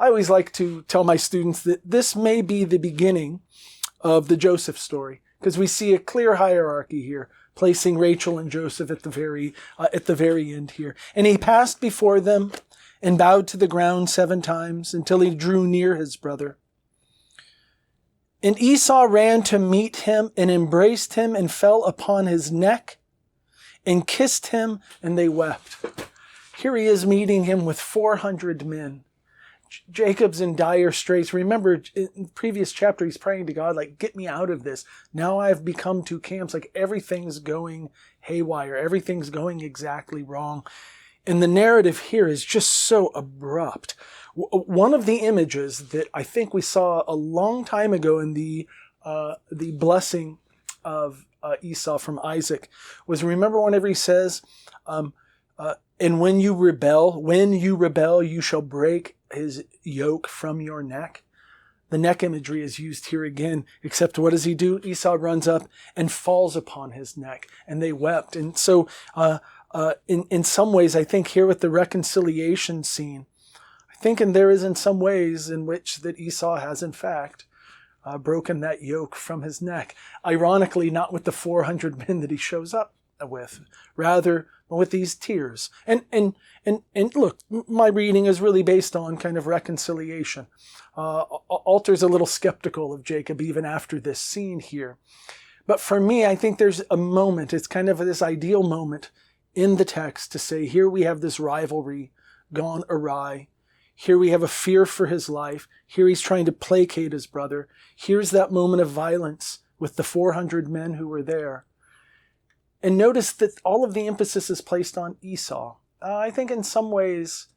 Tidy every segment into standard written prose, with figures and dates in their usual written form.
I always like to tell my students that this may be the beginning of the Joseph story, because we see a clear hierarchy here, placing Rachel and Joseph at the very end here. And he passed before them and bowed to the ground 7 times until he drew near his brother. And Esau ran to meet him and embraced him and fell upon his neck and kissed him, and they wept. Here he is meeting him with 400 men. Jacob's in dire straits. Remember, in the previous chapter, he's praying to God, like, get me out of this. Now I've become 2 camps. Like, everything's going haywire. Everything's going exactly wrong. And the narrative here is just so abrupt. One of the images that I think we saw a long time ago in the blessing of Esau from Isaac was, remember whenever he says, and when you rebel, you shall break his yoke from your neck. The neck imagery is used here again, except what does he do? Esau runs up and falls upon his neck, and they wept. And so in some ways, I think here with the reconciliation scene, I think and there is in some ways in which that Esau has in fact broken that yoke from his neck. Ironically, not with the 400 men that he shows up with, rather with these tears. And look, my reading is really based on kind of reconciliation. Alter's a little skeptical of Jacob even after this scene here. But for me, I think there's a moment, it's kind of this ideal moment in the text to say, here we have this rivalry gone awry. Here we have a fear for his life. Here he's trying to placate his brother. Here's that moment of violence with the 400 men who were there. And notice that all of the emphasis is placed on Esau. I think in some ways,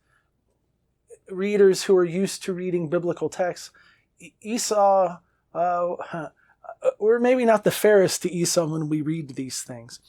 readers who are used to reading biblical texts, Esau, we're maybe not the fairest to Esau when we read these things.